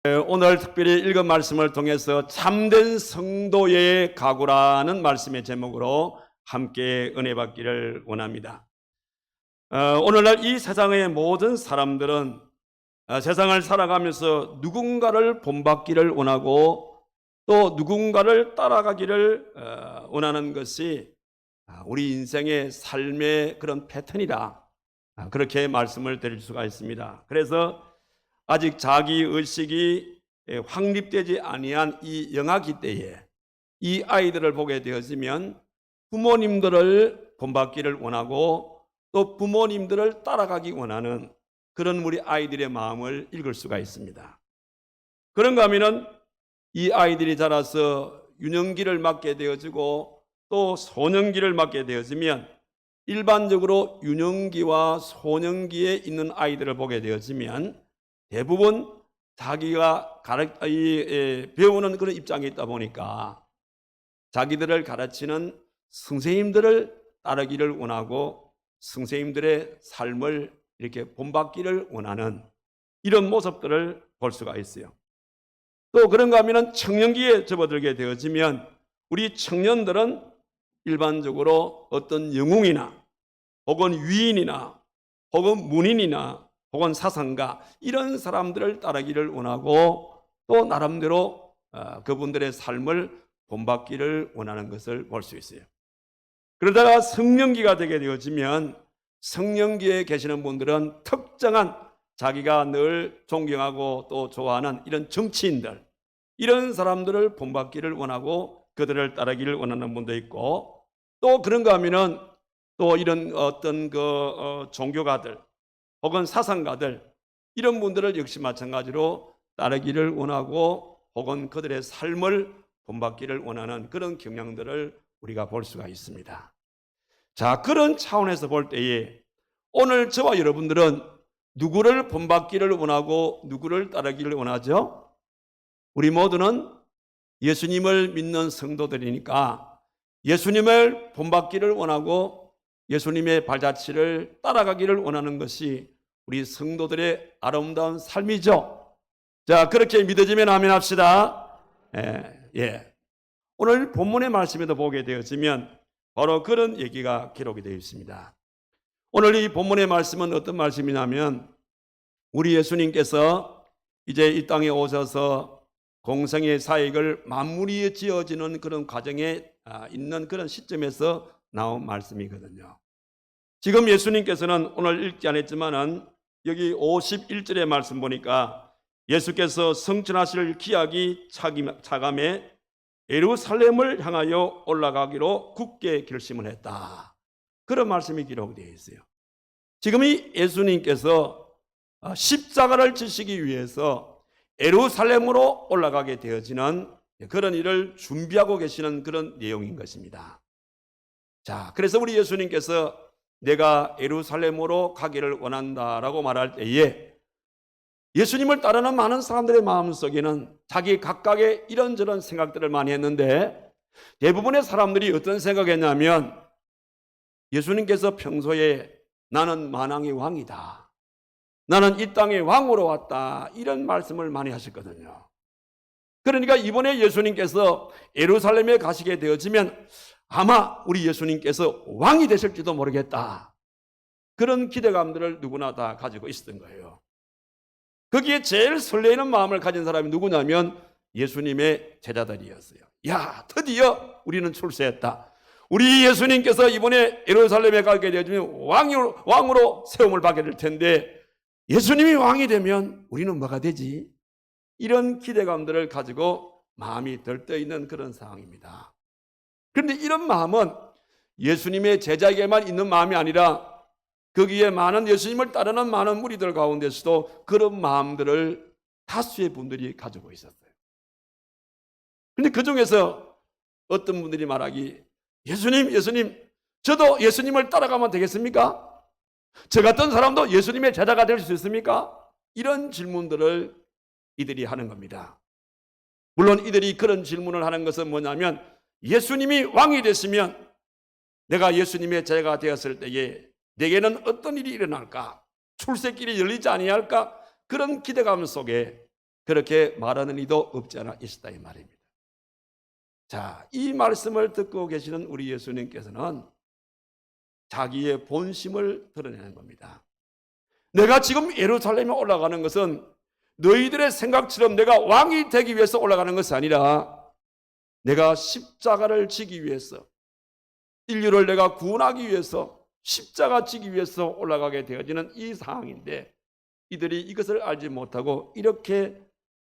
오늘 특별히 읽은 말씀을 통해서 참된 성도의 각오라는 말씀의 제목으로 함께 은혜 받기를 원합니다. 오늘날 이 세상의 모든 사람들은 세상을 살아가면서 누군가를 본받기를 원하고 또 누군가를 따라가기를 원하는 것이 우리 인생의 삶의 그런 패턴이라 그렇게 말씀을 드릴 수가 있습니다. 그래서 아직 자기 의식이 확립되지 아니한 이 영아기 때에 이 아이들을 보게 되어지면 부모님들을 본받기를 원하고 또 부모님들을 따라가기 원하는 그런 우리 아이들의 마음을 읽을 수가 있습니다. 그런가 하면은 이 아이들이 자라서 유년기를 맞게 되어지고 또 소년기를 맞게 되어지면 일반적으로 유년기와 소년기에 있는 아이들을 보게 되어지면 대부분 자기가 배우는 그런 입장에 있다 보니까 자기들을 가르치는 선생님들을 따르기를 원하고 선생님들의 삶을 이렇게 본받기를 원하는 이런 모습들을 볼 수가 있어요. 또 그런가 하면 청년기에 접어들게 되어지면 우리 청년들은 일반적으로 어떤 영웅이나 혹은 위인이나 혹은 문인이나 혹은 사상가 이런 사람들을 따르기를 원하고 또 나름대로 그분들의 삶을 본받기를 원하는 것을 볼 수 있어요. 그러다가 성년기가 되게 되어지면 성년기에 계시는 분들은 특정한 자기가 늘 존경하고 또 좋아하는 이런 정치인들 이런 사람들을 본받기를 원하고 그들을 따르기를 원하는 분도 있고 또 그런가 하면은 또 이런 어떤 종교가들 혹은 사상가들 이런 분들을 역시 마찬가지로 따르기를 원하고 혹은 그들의 삶을 본받기를 원하는 그런 경향들을 우리가 볼 수가 있습니다. 자, 그런 차원에서 볼 때에 오늘 저와 여러분들은 누구를 본받기를 원하고 누구를 따르기를 원하죠? 우리 모두는 예수님을 믿는 성도들이니까 예수님을 본받기를 원하고 예수님의 발자취를 따라가기를 원하는 것이 우리 성도들의 아름다운 삶이죠. 자, 그렇게 믿어지면 아멘 합시다. 예. 오늘 본문의 말씀에도 보게 되어지면 바로 그런 얘기가 기록이 되어 있습니다. 오늘 이 본문의 말씀은 어떤 말씀이냐면 우리 예수님께서 이제 이 땅에 오셔서 공생의 사역을 마무리 지어지는 그런 과정에 있는 그런 시점에서 나온 말씀이거든요. 지금 예수님께서는 오늘 읽지 않았지만은 여기 51절의 말씀 보니까 예수께서 성천하실 기약이 차감해 예루살렘을 향하여 올라가기로 굳게 결심을 했다. 그런 말씀이 기록되어 있어요. 지금 이 예수님께서 십자가를 지시기 위해서 예루살렘으로 올라가게 되어지는 그런 일을 준비하고 계시는 그런 내용인 것입니다. 자, 그래서 우리 예수님께서 내가 예루살렘으로 가기를 원한다라고 말할 때에 예수님을 따르는 많은 사람들의 마음속에는 자기 각각의 이런저런 생각들을 많이 했는데 대부분의 사람들이 어떤 생각했냐면 예수님께서 평소에 나는 만왕의 왕이다. 나는 이 땅의 왕으로 왔다. 이런 말씀을 많이 하셨거든요. 그러니까 이번에 예수님께서 예루살렘에 가시게 되어지면 아마 우리 예수님께서 왕이 되실지도 모르겠다. 그런 기대감들을 누구나 다 가지고 있었던 거예요. 거기에 제일 설레이는 마음을 가진 사람이 누구냐면 예수님의 제자들이었어요. 야, 드디어 우리는 출세했다. 우리 예수님께서 이번에 예루살렘에 가게 되어지면 왕으로 세움을 받게 될 텐데 예수님이 왕이 되면 우리는 뭐가 되지? 이런 기대감들을 가지고 마음이 들떠있는 그런 상황입니다. 그런데 이런 마음은 예수님의 제자에게만 있는 마음이 아니라 거기에 많은 예수님을 따르는 많은 무리들 가운데서도 그런 마음들을 다수의 분들이 가지고 있었어요. 그런데 그 중에서 어떤 분들이 말하기 예수님 저도 예수님을 따라가면 되겠습니까? 저 같은 사람도 예수님의 제자가 될 수 있습니까? 이런 질문들을 이들이 하는 겁니다. 물론 이들이 그런 질문을 하는 것은 뭐냐면 예수님이 왕이 됐으면 내가 예수님의 제자가 되었을 때에 내게는 어떤 일이 일어날까? 출세길이 열리지 아니할까? 그런 기대감 속에 그렇게 말하는 이도 없지 않아 있었다 이 말입니다. 자, 이 말씀을 듣고 계시는 우리 예수님께서는 자기의 본심을 드러내는 겁니다. 내가 지금 예루살렘에 올라가는 것은 너희들의 생각처럼 내가 왕이 되기 위해서 올라가는 것이 아니라 내가 십자가를 지기 위해서, 인류를 내가 구원하기 위해서 십자가 지기 위해서 올라가게 되어지는 이 상황인데, 이들이 이것을 알지 못하고 이렇게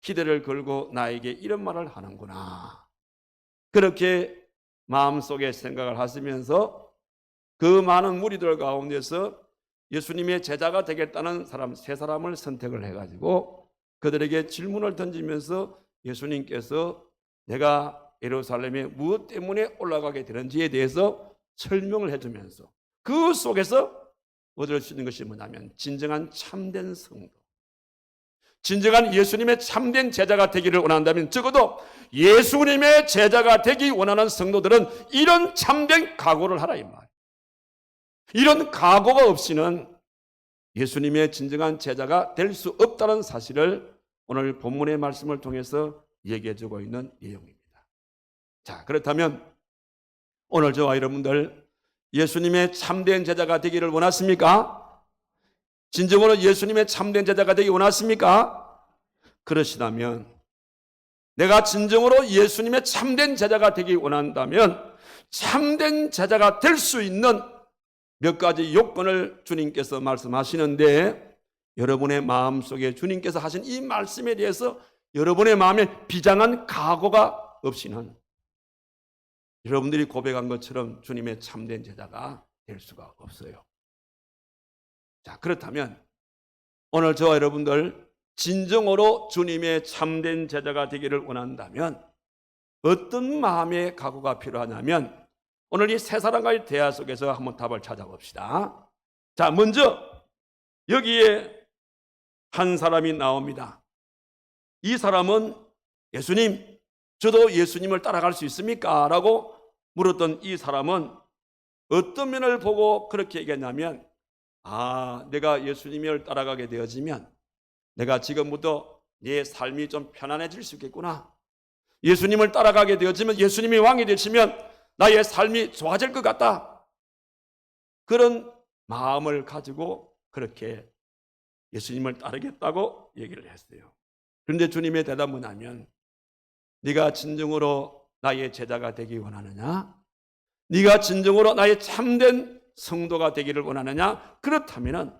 기대를 걸고 나에게 이런 말을 하는구나, 그렇게 마음속에 생각을 하시면서 그 많은 무리들 가운데서 예수님의 제자가 되겠다는 사람 세 사람을 선택을 해가지고 그들에게 질문을 던지면서 예수님께서 내가 예루살렘에 무엇 때문에 올라가게 되는지에 대해서 설명을 해주면서 그 속에서 얻을 수 있는 것이 뭐냐면 진정한 참된 성도, 진정한 예수님의 참된 제자가 되기를 원한다면 적어도 예수님의 제자가 되기 원하는 성도들은 이런 참된 각오를 하라 이 말. 이런 각오가 없이는 예수님의 진정한 제자가 될 수 없다는 사실을 오늘 본문의 말씀을 통해서 얘기해 주고 있는 내용입니다. 자, 그렇다면 오늘 저와 여러분들 예수님의 참된 제자가 되기를 원하십니까? 진정으로 예수님의 참된 제자가 되기 원하십니까? 그러시다면, 내가 진정으로 예수님의 참된 제자가 되기 원한다면 참된 제자가 될 수 있는 몇 가지 요건을 주님께서 말씀하시는데, 여러분의 마음속에 주님께서 하신 이 말씀에 대해서 여러분의 마음에 비장한 각오가 없이는 여러분들이 고백한 것처럼 주님의 참된 제자가 될 수가 없어요. 자, 그렇다면 오늘 저와 여러분들 진정으로 주님의 참된 제자가 되기를 원한다면 어떤 마음의 각오가 필요하냐면 오늘 이 세 사람과의 대화 속에서 한번 답을 찾아봅시다. 자, 먼저 여기에 한 사람이 나옵니다. 이 사람은 예수님, 저도 예수님을 따라갈 수 있습니까? 라고 물었던 이 사람은 어떤 면을 보고 그렇게 얘기했냐면, 내가 예수님을 따라가게 되어지면 내가 지금부터 내 삶이 좀 편안해질 수 있겠구나. 예수님을 따라가게 되어지면, 예수님이 왕이 되시면 나의 삶이 좋아질 것 같다. 그런 마음을 가지고 그렇게 예수님을 따르겠다고 얘기를 했어요. 그런데 주님의 대답은 뭐냐면, 네가 진정으로 나의 제자가 되기 원하느냐? 네가 진정으로 나의 참된 성도가 되기를 원하느냐? 그렇다면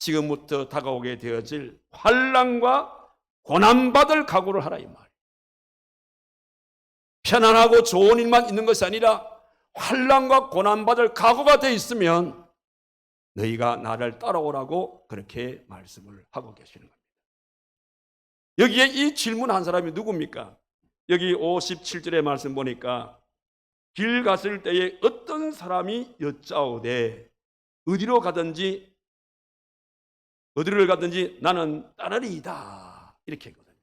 지금부터 다가오게 되어질 환난과 고난받을 각오를 하라 이 말. 편안하고 좋은 일만 있는 것이 아니라 환난과 고난받을 각오가 되어 있으면 너희가 나를 따라오라고 그렇게 말씀을 하고 계시는 겁니다. 여기에 이 질문한 사람이 누굽니까? 여기 57절의 말씀 보니까 길 갔을 때에 어떤 사람이 여짜오되 어디를 가든지 나는 따르리이다, 이렇게 했거든요.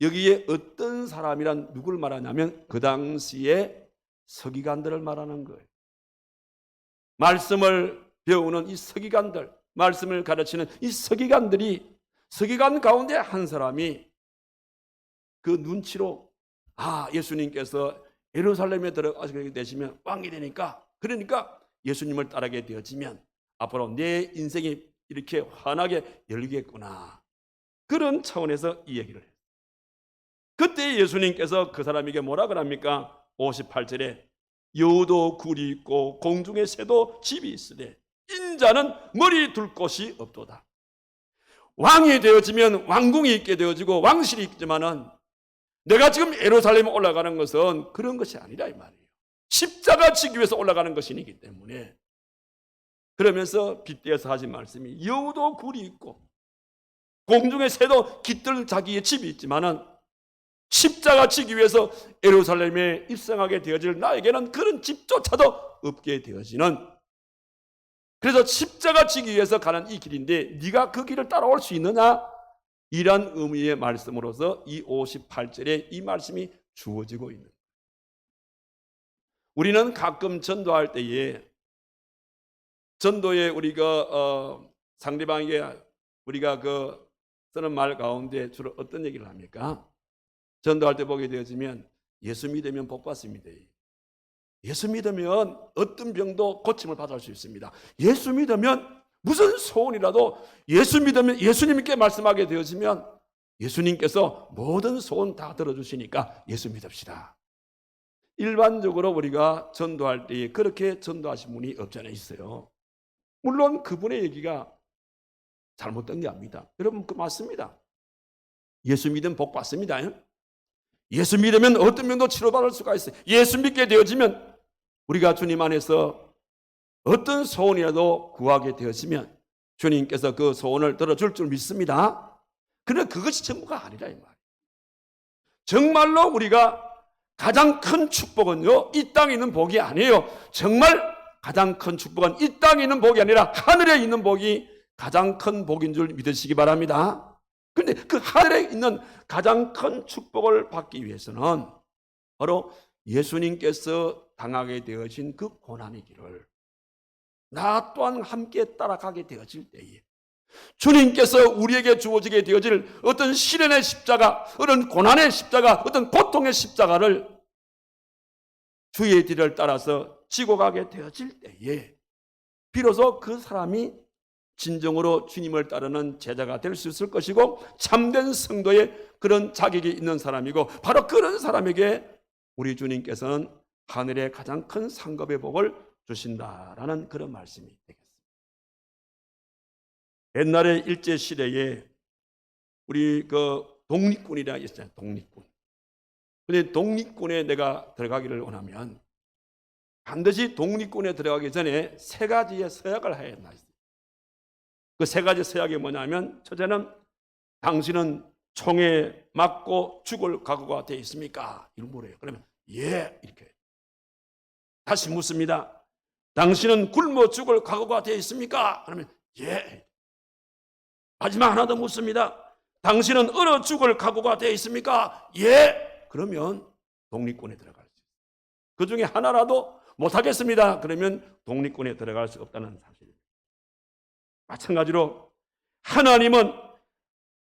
여기에 어떤 사람이란 누굴 말하냐면 그 당시에 서기관들을 말하는 거예요. 말씀을 배우는 이 서기관들, 말씀을 가르치는 이 서기관들이, 서기관 가운데 한 사람이 그 눈치로 예수님께서 예루살렘에 들어가게 되시면 왕이 되니까, 그러니까 예수님을 따르게 되어지면 앞으로 내 인생이 이렇게 환하게 열리겠구나, 그런 차원에서 이 얘기를 해요. 그때 예수님께서 그 사람에게 뭐라 그럽니까? 58절에 여우도 굴이 있고 공중의 새도 집이 있으되 인자는 머리 둘 곳이 없도다. 왕이 되어지면 왕궁이 있게 되어지고 왕실이 있지만은 내가 지금 예루살렘에 올라가는 것은 그런 것이 아니라 이 말이에요. 십자가 지기 위해서 올라가는 것이기 때문에, 그러면서 빗대어서 하신 말씀이 여우도 굴이 있고 공중의 새도 깃들 자기의 집이 있지만은 십자가 지기 위해서 예루살렘에 입성하게 되어질 나에게는 그런 집조차도 없게 되어지는, 그래서 십자가 지기 위해서 가는 이 길인데 네가 그 길을 따라올 수 있느냐? 이런 의미의 말씀으로서 이 58절에 이 말씀이 주어지고 있는 거예요. 우리는 가끔 전도할 때에 전도에 우리가 상대방에게 우리가 그 쓰는 말 가운데 주로 어떤 얘기를 합니까? 전도할 때 보게 되어지면 예수 믿으면 복 받습니다. 예수 믿으면 어떤 병도 고침을 받을 수 있습니다. 예수 믿으면 무슨 소원이라도 예수 믿으면 예수님께 말씀하게 되어지면 예수님께서 모든 소원 다 들어주시니까 예수 믿읍시다. 일반적으로 우리가 전도할 때 그렇게 전도하신 분이 없잖아요. 있어요. 물론 그분의 얘기가 잘못된 게 아닙니다. 여러분 그 맞습니다. 예수 믿으면 복 받습니다. 예수 믿으면 어떤 병도 치료받을 수가 있어요. 예수 믿게 되어지면 우리가 주님 안에서 어떤 소원이라도 구하게 되어지면 주님께서 그 소원을 들어줄 줄 믿습니다. 그러나 그것이 전부가 아니라 이 말이에요. 정말로 우리가 가장 큰 축복은요, 이 땅에 있는 복이 아니에요. 정말 가장 큰 축복은 이 땅에 있는 복이 아니라 하늘에 있는 복이 가장 큰 복인 줄 믿으시기 바랍니다. 그런데 그 하늘에 있는 가장 큰 축복을 받기 위해서는 바로 예수님께서 당하게 되어진 그 고난의 길을 나 또한 함께 따라가게 되어질 때에 주님께서 우리에게 주어지게 되어질 어떤 시련의 십자가, 어떤 고난의 십자가, 어떤 고통의 십자가를 주의 뒤를 따라서 지고 가게 되어질 때에 비로소 그 사람이 진정으로 주님을 따르는 제자가 될 수 있을 것이고 참된 성도의 그런 자격이 있는 사람이고 바로 그런 사람에게 우리 주님께서는 하늘의 가장 큰 상급의 복을 주신다라는 그런 말씀이 되겠습니다. 옛날에 일제시대에 우리 그 독립군이라 있어요. 독립군. 근데 독립군에 내가 들어가기를 원하면 반드시 독립군에 들어가기 전에 세 가지의 서약을 해야 한다. 그 세 가지 서약이 뭐냐면 첫째는 당신은 총에 맞고 죽을 각오가 되어 있습니까? 이런 물어요. 그러면 예 이렇게. 다시 묻습니다. 당신은 굶어 죽을 각오가 되어 있습니까? 그러면 예. 마지막 하나 더 묻습니다. 당신은 얼어 죽을 각오가 되어 있습니까? 예. 그러면 독립군에 들어갈 수 있어요. 그 중에 하나라도 못하겠습니다. 그러면 독립군에 들어갈 수 없다는 사실입니다. 마찬가지로 하나님은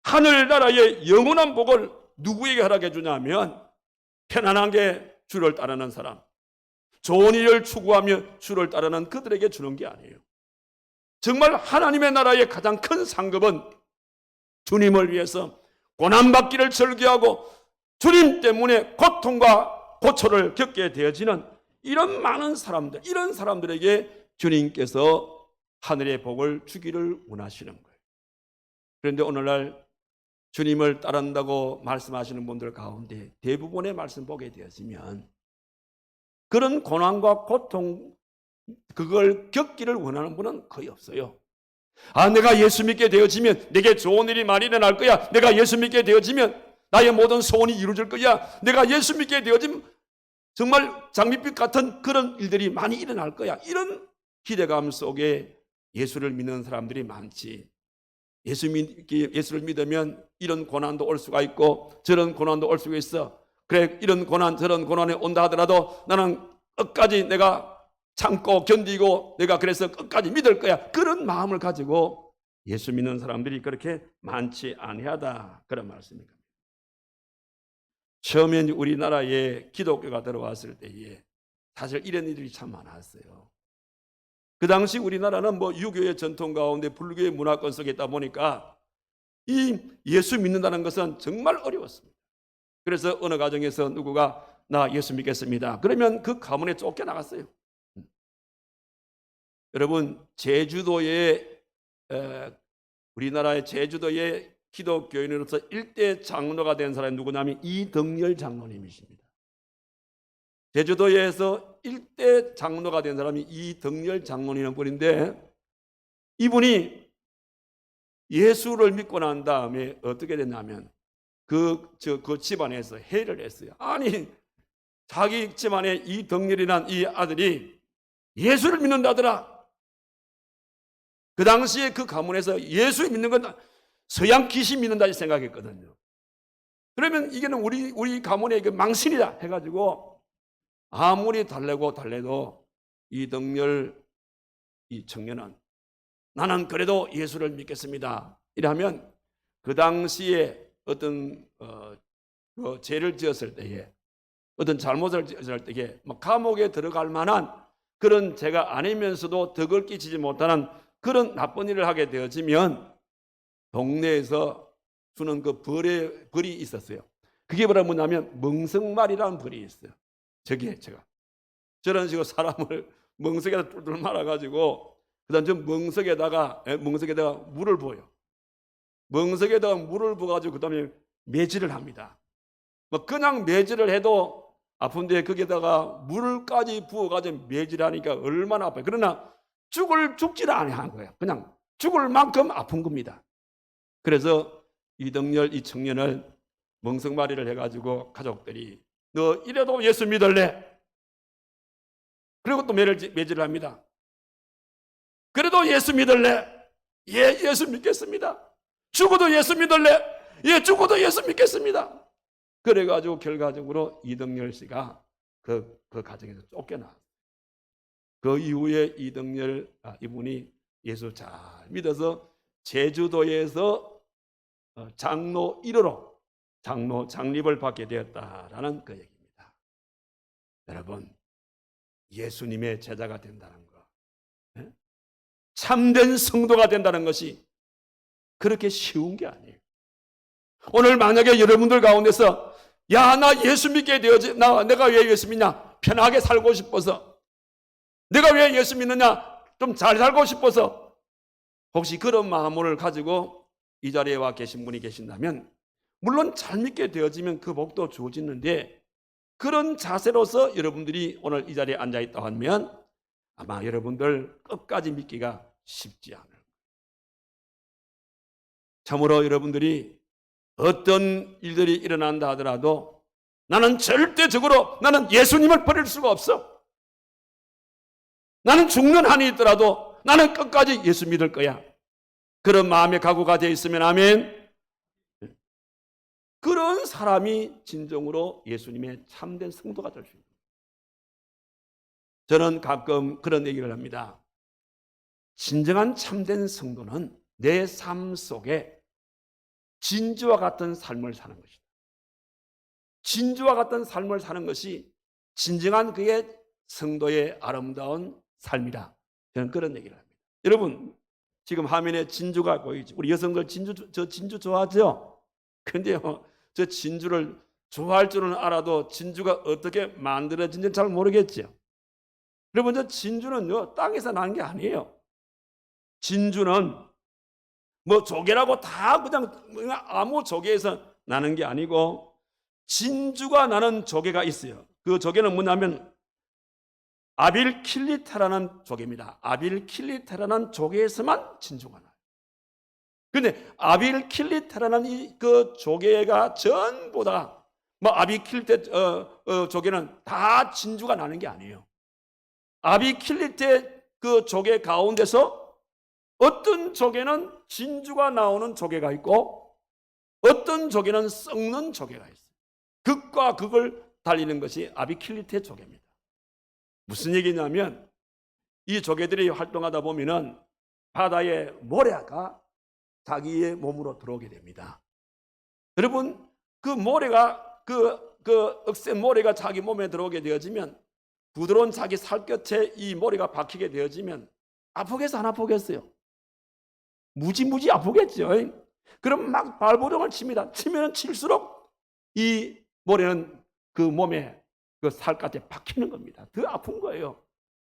하늘나라의 영원한 복을 누구에게 허락해 주냐면 편안하게 주를 따르는 사람, 좋은 일을 추구하며 주를 따르는 그들에게 주는 게 아니에요. 정말 하나님의 나라의 가장 큰 상급은 주님을 위해서 고난받기를 즐겨하고 주님 때문에 고통과 고초를 겪게 되어지는 이런 많은 사람들, 이런 사람들에게 주님께서 하늘의 복을 주기를 원하시는 거예요. 그런데 오늘날 주님을 따른다고 말씀하시는 분들 가운데 대부분의 말씀 보게 되었으면 그런 고난과 고통 그걸 겪기를 원하는 분은 거의 없어요. 내가 예수 믿게 되어지면 내게 좋은 일이 많이 일어날 거야. 내가 예수 믿게 되어지면 나의 모든 소원이 이루어질 거야. 내가 예수 믿게 되어지면 정말 장밋빛 같은 그런 일들이 많이 일어날 거야. 이런 기대감 속에 예수를 믿는 사람들이 많지. 예수를 믿으면 이런 고난도 올 수가 있고 저런 고난도 올 수가 있어. 그래 이런 고난 저런 고난에 온다 하더라도 나는 끝까지 내가 참고 견디고 내가 그래서 끝까지 믿을 거야. 그런 마음을 가지고 예수 믿는 사람들이 그렇게 많지 아니하다. 그런 말씀입니다. 처음에 우리나라에 기독교가 들어왔을 때에 사실 이런 일들이 참 많았어요. 그 당시 우리나라는 유교의 전통 가운데 불교의 문화권 속에 있다 보니까 이 예수 믿는다는 것은 정말 어려웠습니다. 그래서 어느 가정에서 누구가 나 예수 믿겠습니다. 그러면 그 가문에 쫓겨나갔어요. 여러분 제주도에 우리나라의 제주도의 기독교인으로서 일대 장로가 된 사람이 누구냐면 이덕열 장로님이십니다. 제주도에서 일대 장로가 된 사람이 이덕열 장로님이라는 분인데 이분이 예수를 믿고 난 다음에 어떻게 됐냐면 그 집안에서 회의를 했어요. 아니 자기 집안에 이덕열이라는 이 아들이 예수를 믿는다더라. 그 당시에 그 가문에서 예수 믿는 건 서양 귀신 믿는다 생각했거든요. 그러면 이게는 우리 가문의 망신이다 해가지고 아무리 달래도 이덕열 이 청년은 나는 그래도 예수를 믿겠습니다. 이러면 그 당시에 어떤 그 죄를 지었을 때에, 어떤 잘못을 지었을 때에 감옥에 들어갈 만한 그런 죄가 아니면서도 덕을 끼치지 못하는 그런 나쁜 일을 하게 되어지면 동네에서 주는 그 벌이 있었어요. 그게 뭐냐면 멍석말이라는 벌이 있어요. 제가 저런 식으로 사람을 멍석에다 뚫뚫 말아가지고 그다음 저 멍석에다가 물을 부어요. 멍석에다가 물을 부어가지고 그다음에 매질을 합니다. 뭐 그냥 매질을 해도 아픈데 거기에다가 물까지 부어가지고 매질하니까 얼마나 아파요. 그러나 죽지를 않은 거예요. 그냥 죽을 만큼 아픈 겁니다. 그래서 이덕열 이 청년을 멍석말이를 해가지고 가족들이 너 이래도 예수 믿을래? 그리고 또 매질을 합니다. 그래도 예수 믿을래? 예, 예수 믿겠습니다. 죽어도 예수 믿을래? 예, 죽어도 예수 믿겠습니다. 그래가지고 결과적으로 이덕열 씨가 그 가정에서 쫓겨나. 그 이후에 이분이 예수 잘 믿어서 제주도에서 장로 1호로 장립을 받게 되었다라는 그 얘기입니다. 여러분, 예수님의 제자가 된다는 것, 참된 성도가 된다는 것이 그렇게 쉬운 게 아니에요. 오늘 만약에 여러분들 가운데서 야, 나 예수 믿게 되어지, 내가 왜 예수 믿냐? 편하게 살고 싶어서. 내가 왜 예수 믿느냐? 좀 잘 살고 싶어서. 혹시 그런 마음을 가지고 이 자리에 와 계신 분이 계신다면, 물론 잘 믿게 되어지면 그 복도 주어지는데, 그런 자세로서 여러분들이 오늘 이 자리에 앉아 있다고 하면 아마 여러분들 끝까지 믿기가 쉽지 않을 거예요. 참으로 여러분들이 어떤 일들이 일어난다 하더라도 나는 절대적으로 나는 예수님을 버릴 수가 없어. 나는 죽는 한이 있더라도 나는 끝까지 예수 믿을 거야. 그런 마음의 각오가 되어 있으면 아멘. 그런 사람이 진정으로 예수님의 참된 성도가 될 수 있습니다. 저는 가끔 그런 얘기를 합니다. 진정한 참된 성도는 내 삶 속에 진주와 같은 삶을 사는 것이다. 진주와 같은 삶을 사는 것이 진정한 그의 성도의 아름다운 삶이다. 저는 그런 얘기를 합니다. 여러분, 지금 화면에 진주가 보이죠? 우리 여성들 진주 좋아하죠? 근데요, 저 진주를 좋아할 줄은 알아도 진주가 어떻게 만들어진지는 잘 모르겠죠. 여러분, 저 진주는요, 땅에서 나는 게 아니에요. 진주는 뭐 조개라고 다 그냥 아무 조개에서 나는 게 아니고 진주가 나는 조개가 있어요. 그 조개는 뭐냐면 아빌킬리테라는 조개입니다. 아빌킬리테라는 조개에서만 진주가 나요. 근데 아빌킬리테라는 그 조개가 전부 다 뭐 아빌킬리테 조개는 다 진주가 나는 게 아니에요. 아빌킬리테 그 조개 가운데서 어떤 조개는 진주가 나오는 조개가 있고 어떤 조개는 썩는 조개가 있어요. 극과 극을 달리는 것이 아비킬리테 조개입니다. 무슨 얘기냐면 이 조개들이 활동하다 보면은 바다의 모래가 자기의 몸으로 들어오게 됩니다. 여러분, 그 모래가 그 억센 모래가 자기 몸에 들어오게 되어지면 부드러운 자기 살갗에 이 모래가 박히게 되어지면 아프겠어 안 아프겠어요? 무지무지 아프겠죠. 그럼 막 발버둥을 칩니다. 치면 칠수록 이 모래는 그 몸에 그 살갗에 박히는 겁니다. 더 아픈 거예요.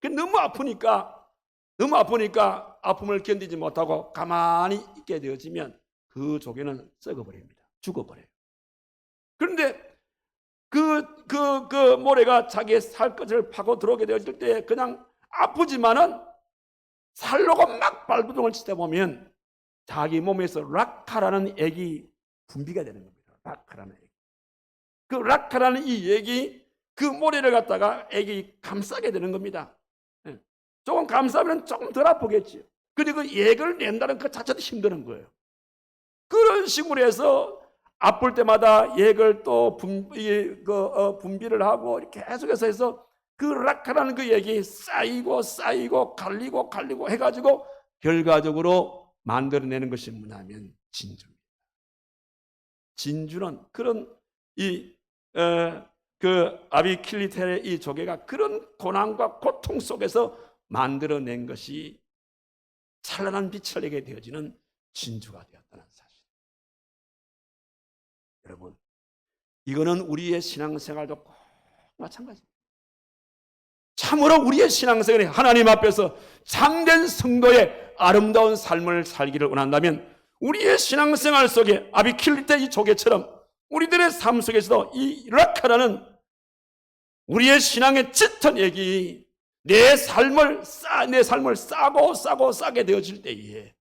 너무 아프니까 아픔을 견디지 못하고 가만히 있게 되어지면 그 조개는 썩어버립니다. 죽어버려요. 그런데 그 모래가 자기의 살갗을 파고 들어오게 되었을 때 그냥 아프지만은 살려고 막 발버둥을 치다 보면 자기 몸에서 락카라는 액이 분비가 되는 겁니다. 락카라는 액. 그 락카라는 이 액이 그 모래를 갖다가 액이 감싸게 되는 겁니다. 조금 감싸면 조금 덜 아프겠지요. 그리고 그 액을 낸다는 그 자체도 힘드는 거예요. 그런 식으로 해서 아플 때마다 액을 또 분비를 하고 계속해서 해서 그 락카라는 그 액이 쌓이고 갈리고 해가지고 결과적으로 만들어내는 것이 뭐냐면 진주입니다. 진주는 그런 그 아비킬리테의 이 조개가 그런 고난과 고통 속에서 만들어낸 것이 찬란한 빛을 내게 되어지는 진주가 되었다는 사실. 여러분, 이거는 우리의 신앙생활도 꼭 마찬가지입니다. 참으로 우리의 신앙생활이 하나님 앞에서 참된 성도의 아름다운 삶을 살기를 원한다면 우리의 신앙생활 속에 아비킬리테 이 조개처럼 우리들의 삶 속에서도 이 락카라는 우리의 신앙의 짙은 액이 내 삶을 싸고 싸게 되어질 때에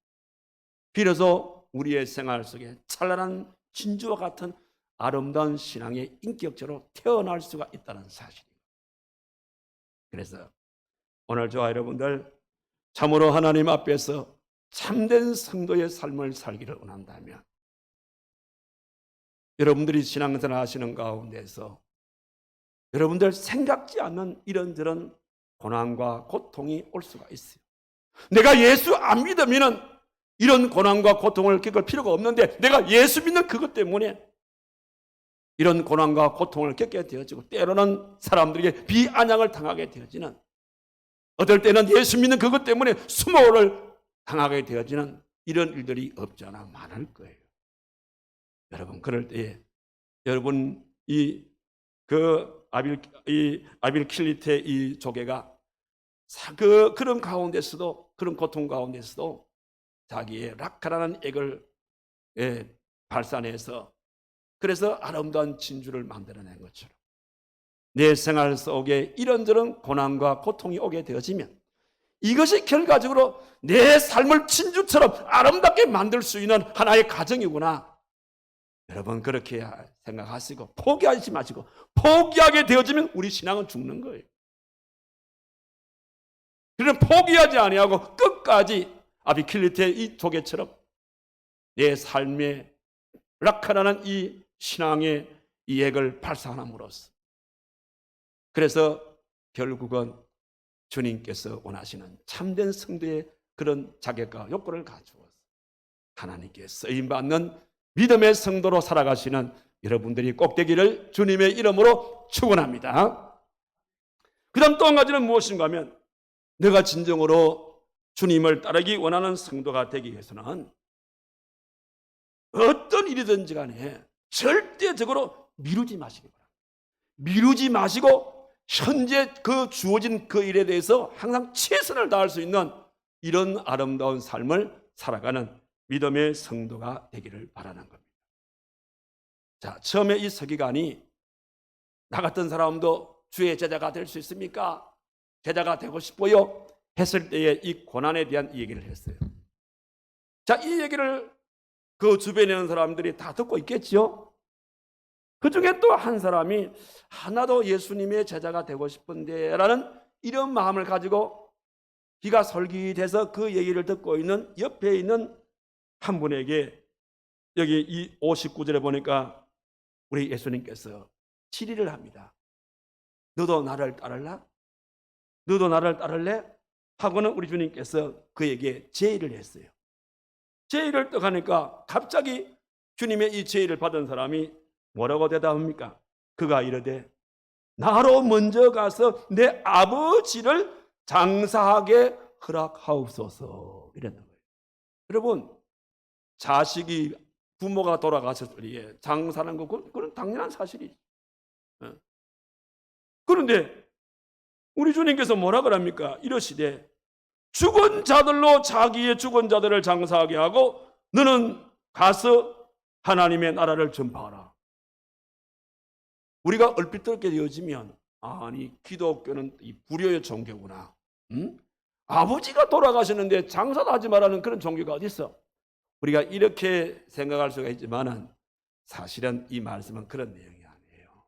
비로소 우리의 생활 속에 찬란한 진주와 같은 아름다운 신앙의 인격체로 태어날 수가 있다는 사실입니다. 그래서 오늘 저와 여러분들 참으로 하나님 앞에서 참된 성도의 삶을 살기를 원한다면 여러분들이 신앙생활 하시는 가운데서 여러분들 생각지 않는 이런저런 고난과 고통이 올 수가 있어요. 내가 예수 안 믿으면 이런 고난과 고통을 겪을 필요가 없는데 내가 예수 믿는 그것 때문에 이런 고난과 고통을 겪게 되어지고 때로는 사람들에게 비아냥을 당하게 되어지는, 어떨 때는 예수 믿는 그것 때문에 수모를 당하게 되어지는 이런 일들이 없지 않아 많을 거예요. 여러분, 그럴 때에 여러분 아빌킬리테 이 조개가 그런 가운데서도, 그런 고통 가운데서도 자기의 락카라는 액을 발산해서 그래서 아름다운 진주를 만들어낸 것처럼 내 생활 속에 이런저런 고난과 고통이 오게 되어지면 이것이 결과적으로 내 삶을 진주처럼 아름답게 만들 수 있는 하나의 가정이구나. 여러분, 그렇게 생각하시고 포기하지 마시고, 포기하게 되어지면 우리 신앙은 죽는 거예요. 그러나 포기하지 아니하고 끝까지 아비킬리테 이 조개처럼 내 삶의 락카라는 이 신앙의 이 액을 발산함으로써 그래서 결국은 주님께서 원하시는 참된 성도의 그런 자격과 요건을 갖추어서 하나님께 쓰임받는 믿음의 성도로 살아가시는 여러분들이 꼭 되기를 주님의 이름으로 축원합니다. 그 다음 또 한 가지는 무엇인가 하면 내가 진정으로 주님을 따르기 원하는 성도가 되기 위해서는 어떤 일이든지 간에 절대적으로 미루지 마시기 바랍니다. 미루지 마시고 현재 그 주어진 그 일에 대해서 항상 최선을 다할 수 있는 이런 아름다운 삶을 살아가는 믿음의 성도가 되기를 바라는 겁니다. 자, 처음에 이 서기관이 나 같은 사람도 주의 제자가 될 수 있습니까? 제자가 되고 싶어요? 했을 때에 이 고난에 대한 얘기를 했어요. 자, 이 얘기를 그 주변에 있는 사람들이 다 듣고 있겠죠? 그 중에 또 한 사람이 하나도 예수님의 제자가 되고 싶은데 라는 이런 마음을 가지고 귀가 솔깃해서 그 얘기를 듣고 있는 옆에 있는 한 분에게 여기 이 59절에 보니까 우리 예수님께서 질의를 합니다. 너도 나를 따를라? 너도 나를 따를래? 하고는 우리 주님께서 그에게 제의를 했어요. 제의를 딱 하니까 갑자기 주님의 이 제의를 받은 사람이 뭐라고 대답합니까? 그가 이르되 나로 먼저 가서 내 아버지를 장사하게 허락하옵소서 이랬던 거예요. 여러분, 자식이 부모가 돌아가셨을 때에 장사하는 거 그건 당연한 사실이죠. 그런데 우리 주님께서 뭐라 그럽니까? 이러시되 죽은 자들로 자기의 죽은 자들을 장사하게 하고 너는 가서 하나님의 나라를 전파하라. 우리가 얼핏 듣게 여지면 아니 기독교는 이 불효의 종교구나. 아버지가 돌아가셨는데 장사도 하지 말라는 그런 종교가 어디 있어? 우리가 이렇게 생각할 수가 있지만은 사실은 이 말씀은 그런 내용이 아니에요.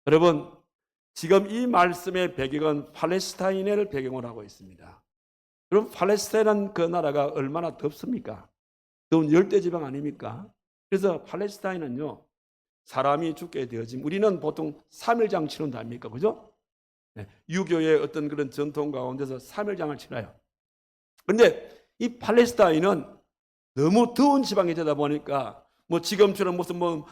여러분, 지금 이 말씀의 배경은 팔레스타인을 배경으로 하고 있습니다. 그럼 팔레스타인은 그 나라가 얼마나 덥습니까? 더운 열대지방 아닙니까? 그래서 팔레스타인은요, 사람이 죽게 되어지면 우리는 보통 3일장 치른다 아닙니까? 그죠? 네, 유교의 어떤 그런 전통 가운데서 3일장을 치러요. 그런데 이 팔레스타인은 너무 더운 지방이 되다 보니까 뭐 지금처럼 무슨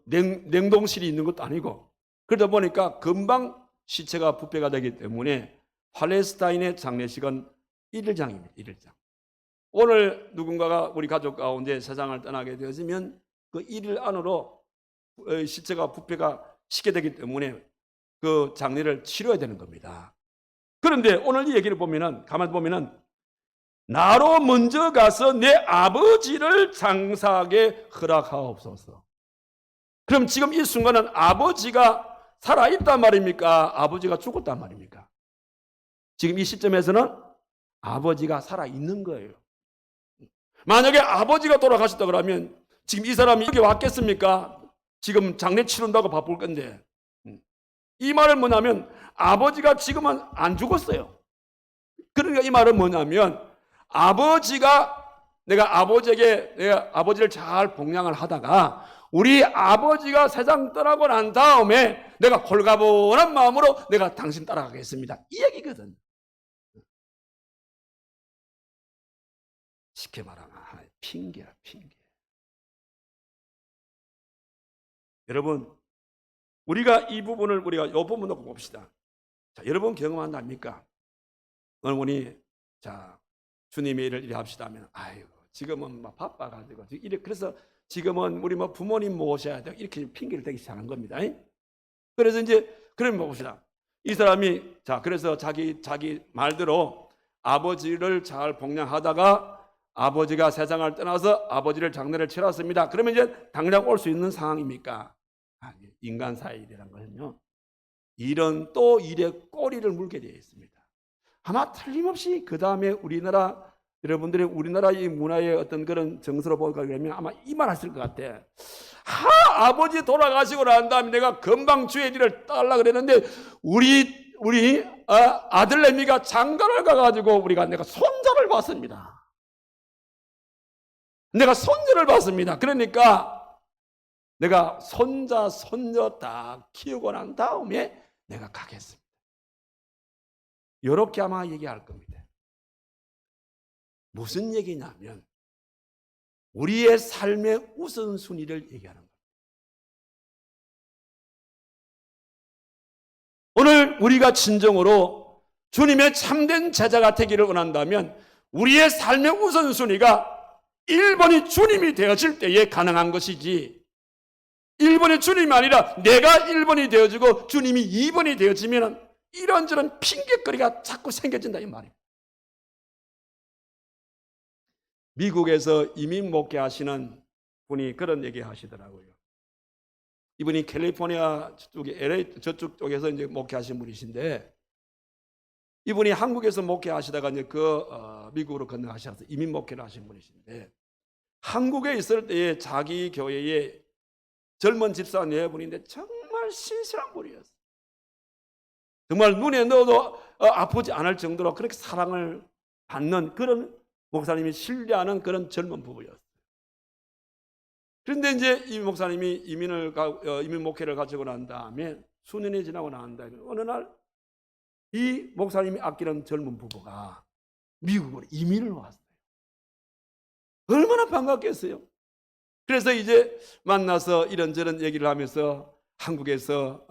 냉동실이 있는 것도 아니고, 그러다 보니까 금방 시체가 부패가 되기 때문에 팔레스타인의 장례식은 1일장입니다. 1일장. 오늘 누군가가 우리 가족 가운데 세상을 떠나게 되어지면 그 1일 안으로 시체가 부패가 쉽게 되기 때문에 그 장례를 치러야 되는 겁니다. 그런데 오늘 이 얘기를 보면은, 가만히 보면은, 나로 먼저 가서 내 아버지를 장사하게 허락하옵소서. 그럼 지금 이 순간은 아버지가 살아있단 말입니까? 아버지가 죽었단 말입니까? 지금 이 시점에서는 아버지가 살아있는 거예요. 만약에 아버지가 돌아가셨다 그러면 지금 이 사람이 여기 왔겠습니까? 지금 장례 치른다고 바쁠 건데. 이 말은 뭐냐면 아버지가 지금은 안 죽었어요. 그러니까 이 말은 뭐냐면 내가 아버지를 잘 봉양을 하다가 우리 아버지가 세상 떠나고 난 다음에 내가 홀가분한 마음으로 내가 당신 따라가겠습니다. 이 얘기거든. 쉽게 말하면 하나의 핑계야, 핑계. 여러분, 우리가 이 부분을 이 부분 놓고 봅시다. 자, 여러분 경험한답니까? 어느 분이 주님의 일을 이래 합시다 하면, 아이고 지금은 막 바빠가지고 그래서 지금은 우리 부모님 모셔야 돼, 이렇게 핑계를 대기 시작하는 겁니다. 그래서 이제 그러면 봅시다. 이 사람이 그래서 자기 말대로 아버지를 잘 봉양하다가 아버지가 세상을 떠나서 아버지를 장례를 치렀습니다. 그러면 이제 당장 올 수 있는 상황입니까? 아니, 인간사의 일이라는 것은요, 일은 또 일에 꼬리를 물게 되어 있습니다. 아마 틀림없이 그 다음에 여러분들의 우리나라의 문화의 어떤 그런 정서로 보게 되면 아마 이 말 하실 것 같아. 아버지 돌아가시고 난 다음에 내가 금방 주의 일을 따려고 그랬는데 우리 아들내미가 장가를 가가지고 내가 손자를 봤습니다. 내가 손자를 봤습니다. 그러니까 내가 손자, 손녀 다 키우고 난 다음에 내가 가겠습니다. 이렇게 아마 얘기할 겁니다. 무슨 얘기냐면 우리의 삶의 우선순위를 얘기하는 겁니다. 오늘 우리가 진정으로 주님의 참된 제자가 되기를 원한다면 우리의 삶의 우선순위가 1번이 주님이 되어질 때에 가능한 것이지, 1번이 주님이 아니라 내가 1번이 되어지고 주님이 2번이 되어지면 이런저런 핑계거리가 자꾸 생겨진다 이 말이에요. 미국에서 이민 목회하시는 분이 그런 얘기 하시더라고요. 이분이 캘리포니아 쪽에 LA 저쪽 쪽에서 이제 목회하신 분이신데, 이분이 한국에서 목회하시다가 이제 미국으로 건너가셔서 이민 목회를 하신 분이신데, 한국에 있을 때에 자기 교회에 젊은 집사 네 분인데 정말 신실한 분이었어요. 정말 눈에 넣어도 아프지 않을 정도로 그렇게 사랑을 받는 그런 목사님이 신뢰하는 그런 젊은 부부였어요. 그런데 이제 이 목사님이 이민 목회를 가지고 난 다음에 수년이 지나고 난 다음에 어느 날 이 목사님이 아끼는 젊은 부부가 미국으로 이민을 왔어요. 얼마나 반갑겠어요. 그래서 이제 만나서 이런저런 얘기를 하면서 한국에서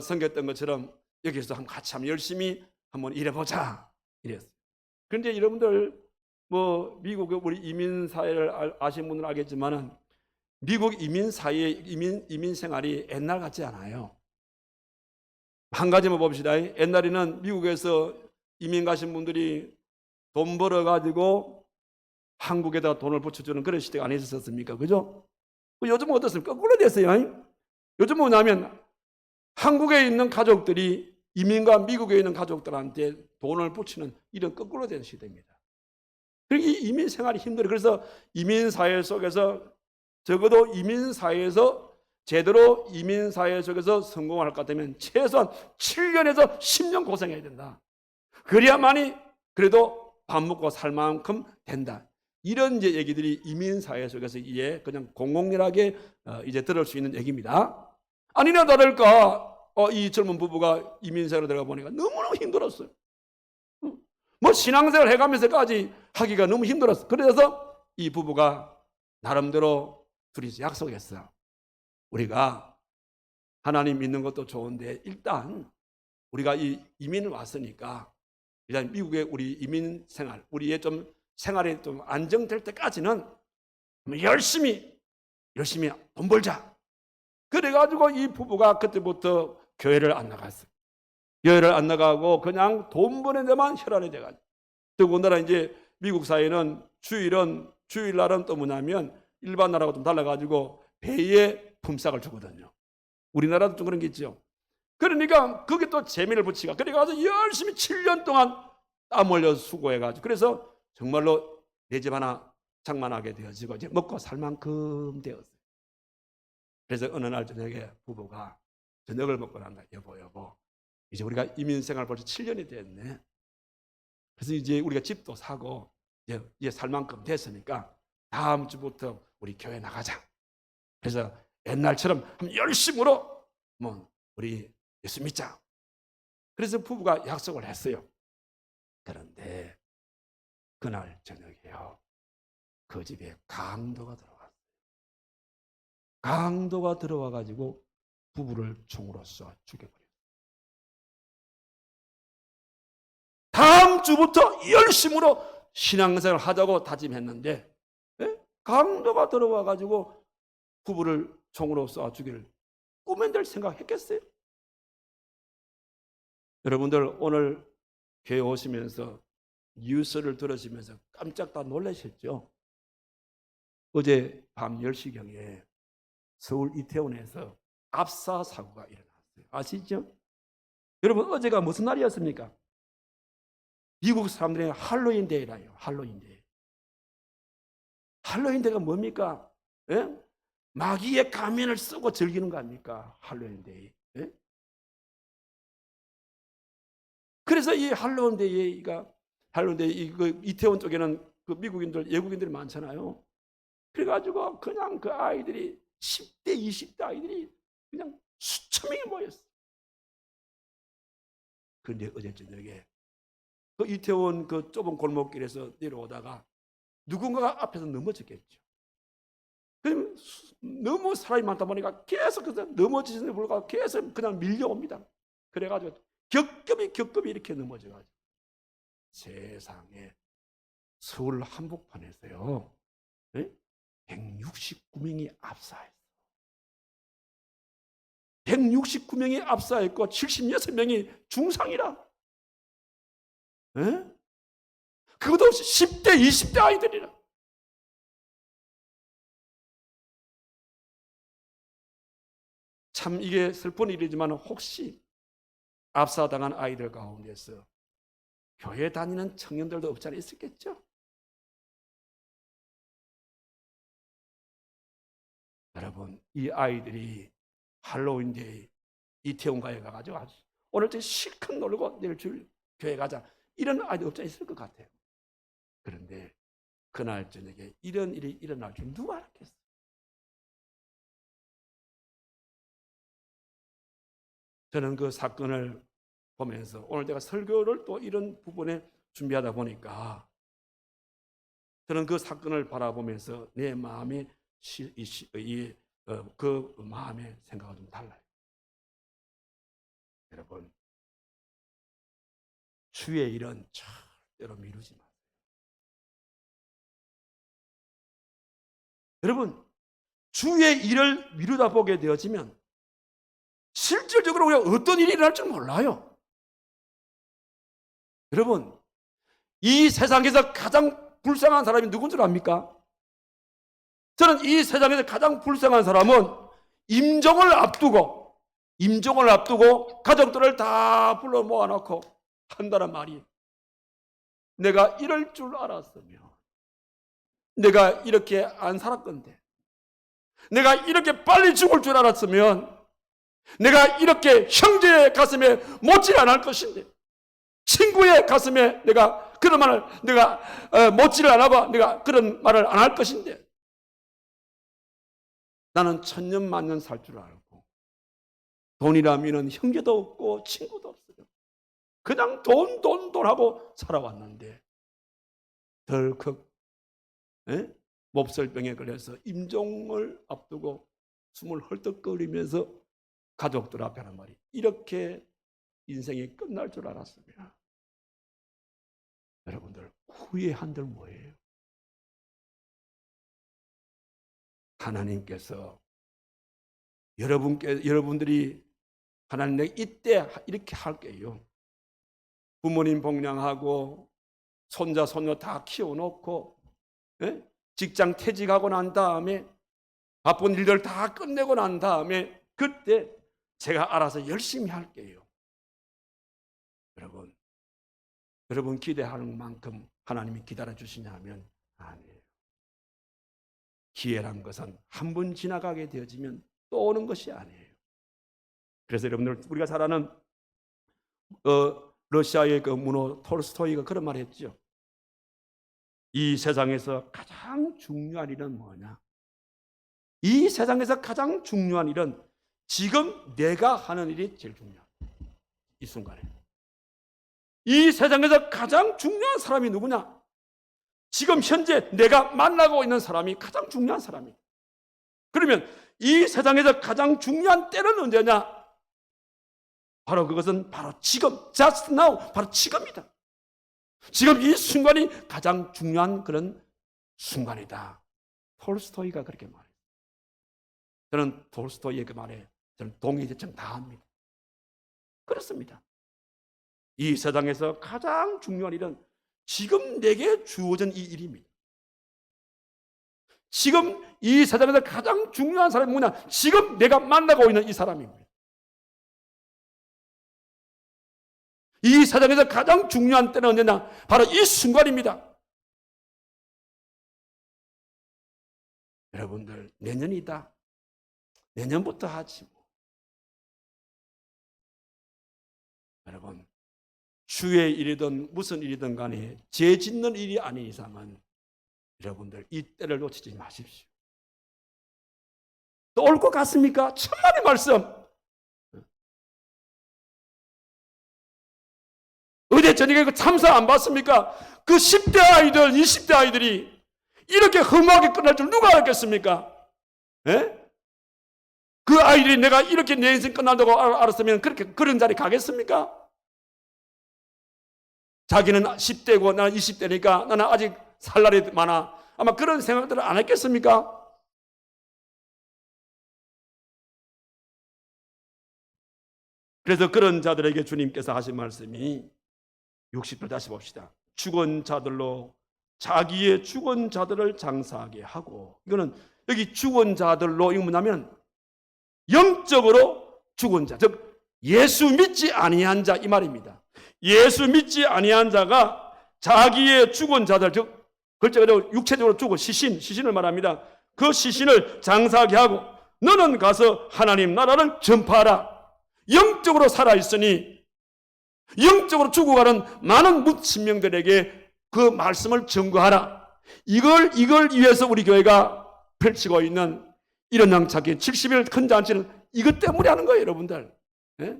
섬겼던 것처럼 여기서 같이 한번 열심히 한번 일해보자 이랬어요. 그런데 여러분들 미국 우리 이민 사회를 아시는 분들은 알겠지만은 미국 이민 사회 이민 생활이 옛날 같지 않아요. 한 가지만 봅시다. 옛날에는 미국에서 이민 가신 분들이 돈 벌어 가지고 한국에다 돈을 붙여주는 그런 시대가 아니었었습니까? 그죠? 요즘은 어떻습니까? 거꾸로 됐어요. 요즘은 뭐냐면 한국에 있는 가족들이 이민과 미국에 있는 가족들한테 돈을 붙이는 이런 거꾸로 된 시대입니다. 그러니까 이 이민 생활이 힘들어요. 그래서 이민 사회 속에서 적어도 이민 사회에서 제대로 이민 사회 속에서 성공할 것 같으면 최소한 7년에서 10년 고생해야 된다. 그래야만이 그래도 밥 먹고 살 만큼 된다. 이런 이제 얘기들이 이민 사회 속에서 이제 그냥 공공연하게 이제 들을 수 있는 얘기입니다. 아니나 다를까 이 젊은 부부가 이민 사회로 들어가 보니까 너무너무 힘들었어요. 신앙생활 해가면서까지 하기가 너무 힘들었어요. 그래서 이 부부가 나름대로 둘이서 약속했어. 우리가 하나님 믿는 것도 좋은데 일단 우리가 이 이민을 왔으니까 일단 미국의 우리 이민 생활, 우리의 좀 생활이 좀 안정될 때까지는 열심히 돈 벌자. 그래가지고 이 부부가 그때부터 교회를 안 나갔어요. 교회를 안 나가고 그냥 돈 버는 데만 혈안이 돼가지고. 더군다나 이제 미국 사회는 주일날은 또 뭐냐면 일반 나라하고 좀 달라가지고 배에 품삯을 주거든요. 우리나라도 좀 그런 게 있죠. 그러니까 그게 또 재미를 붙이가. 그래가지고 열심히 7년 동안 땀 흘려 수고해가지고 그래서 정말로 내 집 하나 장만하게 되어지고 이제 먹고 살 만큼 되었어요. 그래서 어느 날 저녁에 부부가 저녁을 먹고 난다. 여보 이제 우리가 이민생활 벌써 7년이 됐네. 그래서 이제 우리가 집도 사고 이제 살 만큼 됐으니까 다음 주부터 우리 교회 나가자. 그래서 옛날처럼 열심으로 우리 예수 믿자. 그래서 부부가 약속을 했어요. 그런데 그날 저녁에요, 그 집에 강도가 들어왔어요. 강도가 들어와가지고 부부를 총으로 쏴 죽여버렸어요. 다음 주부터 열심으로 신앙생활을 하자고 다짐했는데 강도가 들어와가지고 부부를 총으로 쏴 죽일 꿈엔들 생각했겠어요? 여러분들 오늘 교회 오시면서 뉴스를 들으시면서 깜짝 다 놀라셨죠? 어제 밤 10시경에 서울 이태원에서 압사 사고가 일어났어요. 아시죠? 여러분 어제가 무슨 날이었습니까? 미국 사람들의 할로윈 데이라요. 할로윈 데이. 할로윈 데이가 뭡니까? 예? 마귀의 가면을 쓰고 즐기는 거 아닙니까? 할로윈 데이. 예? 그래서 이 할로윈 데이가 이태원 쪽에는 그 미국인들, 외국인들이 많잖아요. 그래가지고 그냥 그 아이들이 10대, 20대 아이들이 그냥 수천 명이 모였어요. 그런데 어제 저녁에 그 이태원 그 좁은 골목길에서 내려오다가 누군가가 앞에서 넘어졌겠죠. 그럼 너무 사람이 많다 보니까 계속 넘어지는데 불구하고 계속 그냥 밀려옵니다. 그래가지고 겹겹이 이렇게 넘어져가지고 세상에 서울 한복판에서요 169명이 압사했어요. 169명이 압사했고 76명이 중상이라. 그것도 없이 10대 20대 아이들이라. 참 이게 슬픈 일이지만 혹시 압사당한 아이들 가운데서 교회 다니는 청년들도 없지 않아 있었겠죠? 여러분 이 아이들이 할로윈데이 이태원가에 가가지고 오늘 저 실컷 놀고 내일 주일 교회 가자 이런 아이들 없지 않아 있을 것 같아요. 그런데 그날 저녁에 이런 일이 일어날 줄 누가 알았겠어요? 저는 그 사건을 보면서 오늘 제가 설교를 또 이런 부분에 준비하다 보니까 저는 그 사건을 바라보면서 내 마음이 그 마음의 생각이 좀 달라요. 여러분 주의 일은 절대로 미루지 마세요. 여러분 주의 일을 미루다 보게 되어지면 실질적으로 우리가 어떤 일이 일어날 줄 몰라요. 여러분 이 세상에서 가장 불쌍한 사람이 누군 줄 압니까? 저는 이 세상에서 가장 불쌍한 사람은 임종을 앞두고 가족들을 다 불러 모아놓고 한다는 말이, 내가 이럴 줄 알았으면 내가 이렇게 안 살았건데, 내가 이렇게 빨리 죽을 줄 알았으면 내가 이렇게 형제의 가슴에 못질 않을 것인데, 친구의 가슴에 내가 그런 말을 못질을 안 하고 내가 그런 말을 안 할 것인데, 나는 천년 만년 살 줄 알고 돈이라면 형제도 없고 친구도 없어요. 그냥 돈 하고 살아왔는데 덜컥 몹쓸병에 걸려서 임종을 앞두고 숨을 헐떡거리면서 가족들 앞에 하는 말이, 이렇게 인생이 끝날 줄 알았으면. 여러분들, 후회한들 뭐예요? 하나님께서 여러분들이 하나님 내가 이때 이렇게 할게요. 부모님 복양하고 손자 손녀 다 키워놓고, 예? 직장 퇴직하고 난 다음에 바쁜 일들 다 끝내고 난 다음에 그때 제가 알아서 열심히 할게요. 여러분 기대하는 만큼 하나님이 기다려 주시냐면 아니에요. 기회란 것은 한 번 지나가게 되어지면 또 오는 것이 아니에요. 그래서 여러분들, 우리가 잘 아는 러시아의 그 문호 톨스토이가 그런 말을 했죠. 이 세상에서 가장 중요한 일은 뭐냐? 이 세상에서 가장 중요한 일은 지금 내가 하는 일이 제일 중요해요. 이 순간에. 이 세상에서 가장 중요한 사람이 누구냐? 지금 현재 내가 만나고 있는 사람이 가장 중요한 사람이에요. 그러면 이 세상에서 가장 중요한 때는 언제냐? 바로 그것은 바로 지금, just now, 바로 지금이다. 지금 이 순간이 가장 중요한 그런 순간이다. 톨스토이가 그렇게 말해요. 저는 톨스토이의 그 말에 저는 동의대청 다 합니다. 그렇습니다. 이 세상에서 가장 중요한 일은 지금 내게 주어진 이 일입니다. 지금 이 세상에서 가장 중요한 사람이 뭐냐? 지금 내가 만나고 있는 이 사람입니다. 이 세상에서 가장 중요한 때는 언제냐? 바로 이 순간입니다. 여러분들, 내년이다. 내년부터 하지 뭐. 여러분, 주의 일이든 무슨 일이든 간에 죄 짓는 일이 아닌 이상은 여러분들 이 때를 놓치지 마십시오. 또 올 것 같습니까? 천만의 말씀. 어제 저녁에 그 참사 안 봤습니까? 그 10대 아이들, 20대 아이들이 이렇게 허무하게 끝날 줄 누가 알았겠습니까? 예? 그 아이들이 내가 이렇게 내 인생 끝난다고 알았으면 그런 자리 가겠습니까? 자기는 10대고 나는 20대니까 나는 아직 살 날이 많아. 아마 그런 생각들을 안 했겠습니까? 그래서 그런 자들에게 주님께서 하신 말씀이 60절 다시 봅시다. 죽은 자들로 자기의 죽은 자들을 장사하게 하고, 이거는 여기 죽은 자들로 이거 뭐냐면 영적으로 죽은 자, 즉 예수 믿지 아니한 자 이 말입니다. 예수 믿지 아니한 자가 자기의 죽은 자들, 즉 글자로 육체적으로 죽은 시신을 말합니다. 그 시신을 장사하게 하고 너는 가서 하나님 나라를 전파하라. 영적으로 살아있으니 영적으로 죽어가는 많은 묻신명들에게 그 말씀을 전거하라. 이걸 위해서 우리 교회가 펼치고 있는 이런 양착기 70일 큰 잔치는 이것 때문에 하는 거예요, 여러분들. 네?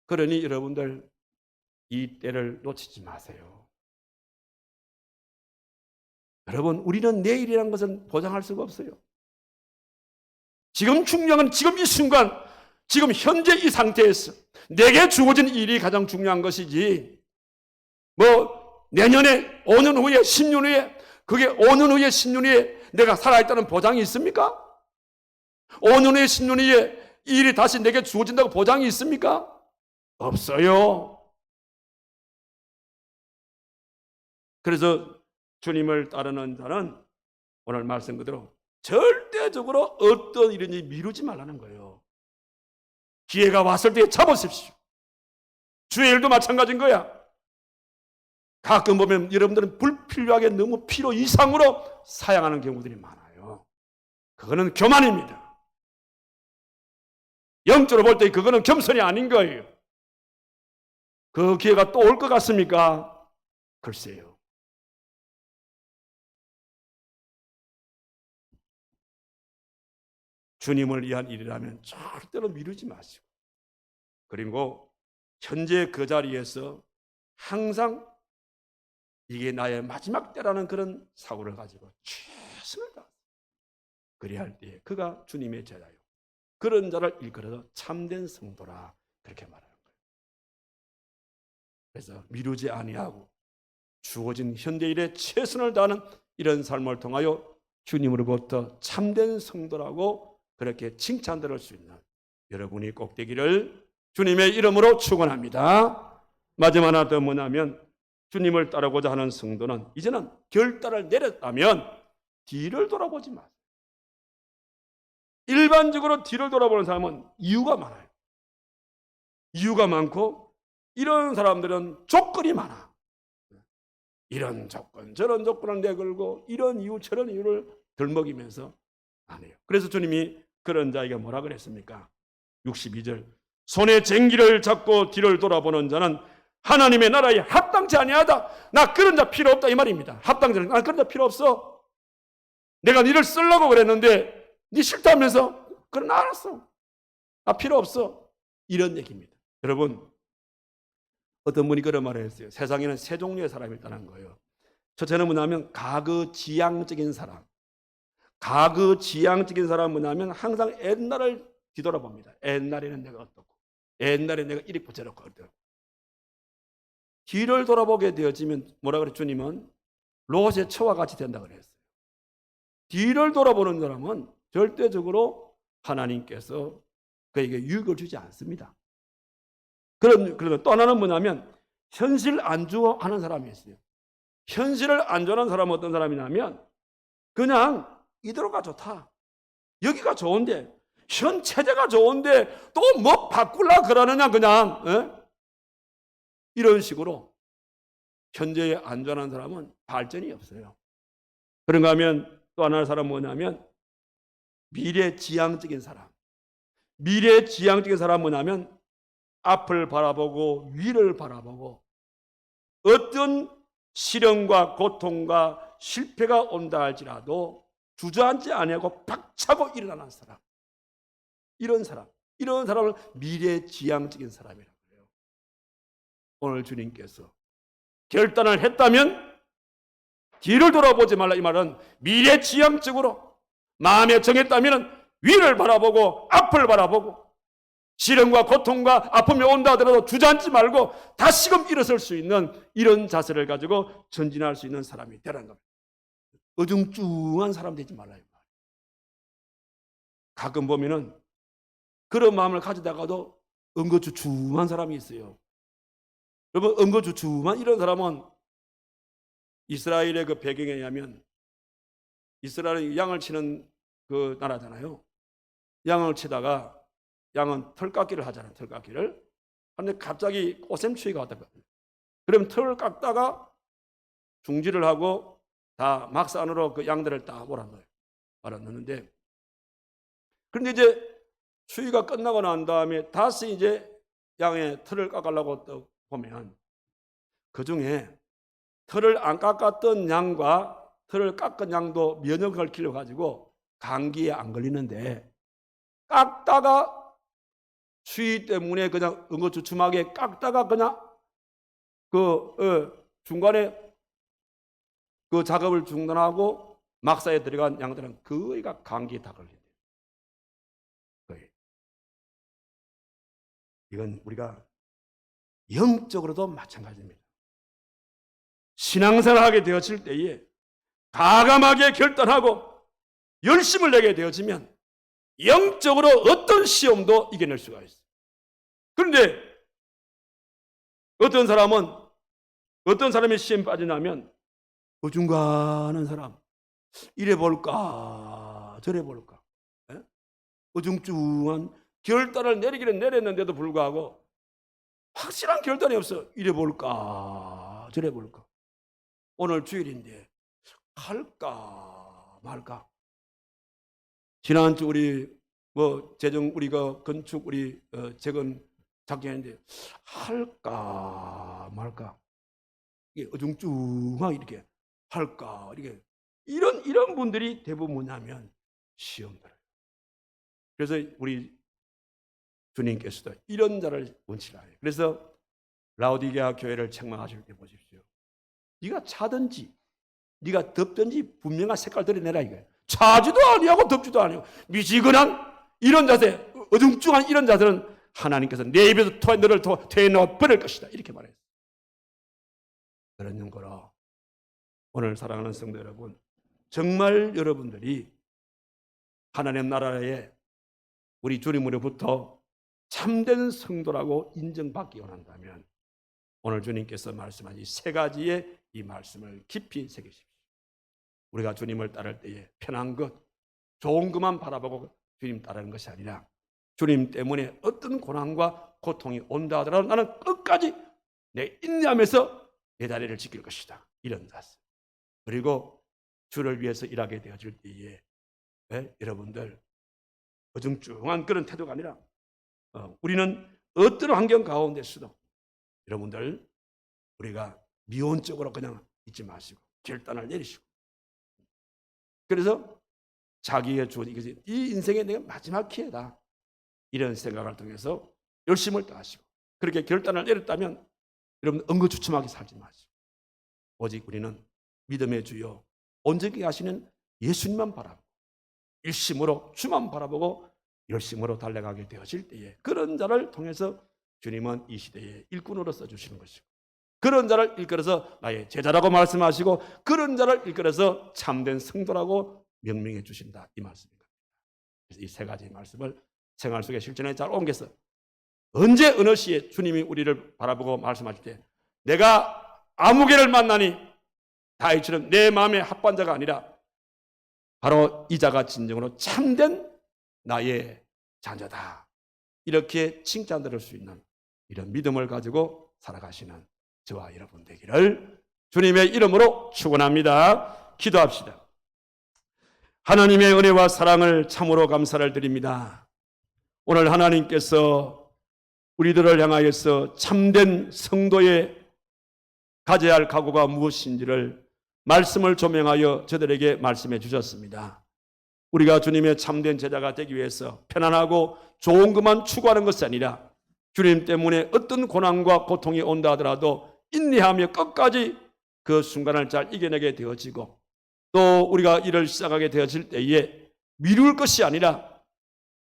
그러니 여러분들 이 때를 놓치지 마세요. 여러분, 우리는 내일이라는 것은 보장할 수가 없어요. 지금 중요한 건 지금 이 순간, 지금 현재 이 상태에서 내게 주어진 일이 가장 중요한 것이지, 뭐 내년에 5년 후에 10년 후에, 그게 5년 후에 10년 후에 내가 살아있다는 보장이 있습니까? 5년 후에 10년 후에 이 일이 다시 내게 주어진다고 보장이 있습니까? 없어요. 그래서 주님을 따르는 자는 오늘 말씀 그대로 절대적으로 어떤 일인지 미루지 말라는 거예요. 기회가 왔을 때 잡으십시오. 주의 일도 마찬가지인 거야. 가끔 보면 여러분들은 불필요하게 너무 필요 이상으로 사양하는 경우들이 많아요. 그거는 교만입니다. 영적으로 볼 때 그거는 겸손이 아닌 거예요. 그 기회가 또 올 것 같습니까? 글쎄요. 주님을 위한 일이라면 절대로 미루지 마시고, 그리고 현재 그 자리에서 항상 이게 나의 마지막 때라는 그런 사고를 가지고 최선을 다했어요. 그리할 때에 그가 주님의 제자요. 그런 자를 일컬어서 참된 성도라 그렇게 말하는 거예요. 그래서 미루지 아니하고 주어진 현대일에 최선을 다하는 이런 삶을 통하여 주님으로부터 참된 성도라고 그렇게 칭찬들을 수 있는 여러분이 꼭 되기를 주님의 이름으로 축원합니다. 마지막 하나 더 뭐냐면 주님을 따르고자 하는 성도는 이제는 결단을 내렸다면 뒤를 돌아보지 마세요. 일반적으로 뒤를 돌아보는 사람은 이유가 많아요. 이유가 많고 이런 사람들은 조건이 많아. 이런 조건 저런 조건을 내걸고 이런 이유 저런 이유를 들먹이면서 안 해요. 그래서 주님이 그런 자에게 뭐라 그랬습니까? 62절 손에 쟁기를 잡고 뒤를 돌아보는 자는 하나님의 나라에 합당치 아니하다. 나 그런 자 필요 없다 이 말입니다. 합당치 않아. 나 그런 자 필요 없어. 내가 니를 쓰려고 그랬는데 니 싫다면서 그럼 알았어. 나 필요 없어. 이런 얘기입니다. 여러분 어떤 분이 그런 말을 했어요. 세상에는 세 종류의 사람이 있다는 거예요. 첫째는 뭐냐면 가그지향적인 사람. 가그지향적인 사람은 뭐냐면 항상 옛날을 뒤돌아봅니다. 옛날에는 내가 어떻고 옛날에 내가 이렇고 저렇고 어떻고. 뒤를 돌아보게 되어지면 뭐라 그랬죠? 주님은 롯의 처와 같이 된다 그랬어요. 뒤를 돌아보는 사람은 절대적으로 하나님께서 그에게 유익을 주지 않습니다. 그러면 또 하나는 뭐냐면 현실 안주하는 사람이 있어요. 현실을 안주하는 사람은 어떤 사람이냐면 그냥 이대로가 좋다. 여기가 좋은데 현 체제가 좋은데 또 뭐 바꾸려 그러느냐 그냥 이런 식으로 현재에 안주하는 사람은 발전이 없어요. 그런가 하면 또 하나의 사람은 뭐냐면 미래지향적인 사람. 미래지향적인 사람은 뭐냐면 앞을 바라보고 위를 바라보고 어떤 시련과 고통과 실패가 온다 할지라도 주저앉지 아니하고 박차고 일어나는 사람. 이런 사람을 미래지향적인 사람이라고 해요. 오늘 주님께서 결단을 했다면 뒤를 돌아보지 말라 이 말은 미래지향적으로 마음에 정했다면 위를 바라보고 앞을 바라보고 시련과 고통과 아픔이 온다 하더라도 주저앉지 말고 다시금 일어설 수 있는 이런 자세를 가지고 전진할 수 있는 사람이 되라는 겁니다. 어중뚱한 사람 되지 말아요. 가끔 보면은 그런 마음을 가지다가도 응거주춤한 사람이 있어요. 여러분 응거주춤한 이런 사람은 이스라엘의 그 배경에 의하면 이스라엘은 양을 치는 그 나라잖아요. 양을 치다가 양은 털깎기를 하잖아요. 털깎기를. 그런데 갑자기 오샘추위가 왔다거든요. 그러면 털을 깎다가 중지를 하고 다 막사 안으로 그 양들을 딱 몰아넣어요. 몰아넣는데 그런데 이제 추위가 끝나고 난 다음에 다시 이제 양의 털을 깎으려고 또 보면 그 중에 털을 안 깎았던 양과 털을 깎은 양도 면역을 길러가지고 감기에 안 걸리는데 깎다가 추위 때문에 그냥 응어주춤하게 깎다가 그냥 중간에 그 작업을 중단하고 막사에 들어간 양들은 거의가 감기에 다 걸린대요. 거의. 이건 우리가 영적으로도 마찬가지입니다. 신앙생활하게 되어질 때에 과감하게 결단하고 열심을 내게 되어지면 영적으로 어떤 시험도 이겨낼 수가 있어요. 그런데 어떤 사람이 시험 빠지냐면 어중간한 사람 이래 볼까 저래 볼까 어중중한 결단을 내리기는 내렸는데도 불구하고 확실한 결단이 없어. 이래 볼까 저래 볼까. 오늘 주일인데 할까 말까. 지난주 우리 우리가 건축 우리 재건 작전했는데 할까 말까. 이게 어중중하게 이렇게 할까 이렇게 이런 분들이 대부분 뭐냐면 시험 들어요. 그래서 우리 주님께서도 이런 자를 원치라 해요. 그래서 라오디게아 교회를 책망하실 때 보십시오. 네가 차든지 네가 덥든지 분명한 색깔 드러내라 이거예요. 차지도 아니하고 덥지도 아니하고 미지근한 이런 자세, 어중중한 이런 자세는 하나님께서 내 입에서 너를 퇴놓아 버릴 것이다 이렇게 말했어요. 그런 연고로 오늘 사랑하는 성도 여러분, 정말 여러분들이 하나님 나라에 우리 주님으로부터 참된 성도라고 인정받기 원한다면 오늘 주님께서 말씀하신 이 세 가지의 이 말씀을 깊이 새기십시오. 우리가 주님을 따를 때에 편한 것, 좋은 것만 바라보고 주님 따르는 것이 아니라 주님 때문에 어떤 고난과 고통이 온다 하더라도 나는 끝까지 내 인내하면서 내 자리를 지킬 것이다. 이런 자세. 그리고 주를 위해서 일하게 되어질 때에 여러분들 어중중한 그런 태도가 아니라 우리는 어떤 환경 가운데서도 여러분들 우리가 미온적으로 그냥 있지 마시고 결단을 내리시고 그래서 자기의 주어진 이것이 이 인생의 내가 마지막 기회다 이런 생각을 통해서 열심을 다하시고 그렇게 결단을 내렸다면 여러분 엉거주춤하게 살지 마시고 오직 우리는 믿음의 주여 온전히 하시는 예수님만 바라보고 일심으로 주만 바라보고 열심으로 달려가게 되어질 때에 그런 자를 통해서 주님은 이 시대에 일꾼으로 써주시는 것이고 그런 자를 일컬어서 나의 제자라고 말씀하시고 그런 자를 일컬어서 참된 성도라고 명명해 주신다 이 말씀입니다. 그래서 이 세 가지 말씀을 생활 속에 실천에 잘 옮겨서 언제 어느 시에 주님이 우리를 바라보고 말씀하실 때 내가 아무개를 만나니 다윗처럼 내 마음의 합반자가 아니라 바로 이 자가 진정으로 참된 나의 자녀다 이렇게 칭찬 들을 수 있는 이런 믿음을 가지고 살아가시는 저와 여러분 되기를 주님의 이름으로 축원합니다. 기도합시다. 하나님의 은혜와 사랑을 참으로 감사를 드립니다. 오늘 하나님께서 우리들을 향하여서 참된 성도의 가져야 할 각오가 무엇인지를 말씀을 조명하여 저들에게 말씀해 주셨습니다. 우리가 주님의 참된 제자가 되기 위해서 편안하고 좋은 것만 추구하는 것이 아니라 주님 때문에 어떤 고난과 고통이 온다 하더라도 인내하며 끝까지 그 순간을 잘 이겨내게 되어지고 또 우리가 일을 시작하게 되어질 때에 미룰 것이 아니라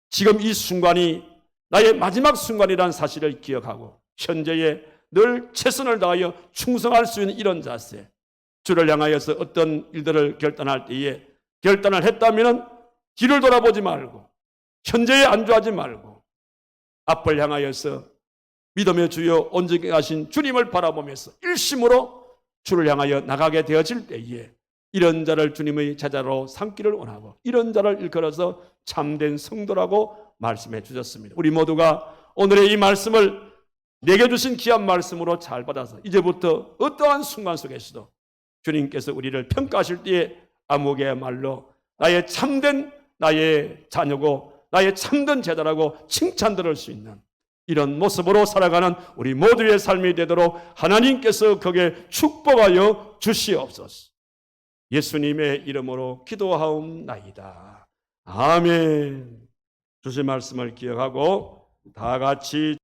지금 이 순간이 나의 마지막 순간이라는 사실을 기억하고 현재에 늘 최선을 다하여 충성할 수 있는 이런 자세 주를 향하여서 어떤 일들을 결단할 때에 결단을 했다면 뒤를 돌아보지 말고 현재에 안주하지 말고 앞을 향하여서 믿음의 주여 온전히 하신 주님을 바라보면서 일심으로 주를 향하여 나가게 되어질 때에 이런 자를 주님의 제자로 삼기를 원하고 이런 자를 일컬어서 참된 성도라고 말씀해 주셨습니다. 우리 모두가 오늘의 이 말씀을 내게 주신 귀한 말씀으로 잘 받아서 이제부터 어떠한 순간 속에서도 주님께서 우리를 평가하실 때에 아무개 말로 나의 참된 나의 자녀고 나의 참된 제자라고 칭찬 들을 수 있는 이런 모습으로 살아가는 우리 모두의 삶이 되도록 하나님께서 거기에 축복하여 주시옵소서. 예수님의 이름으로 기도하옵나이다. 아멘. 주신 말씀을 기억하고 다 같이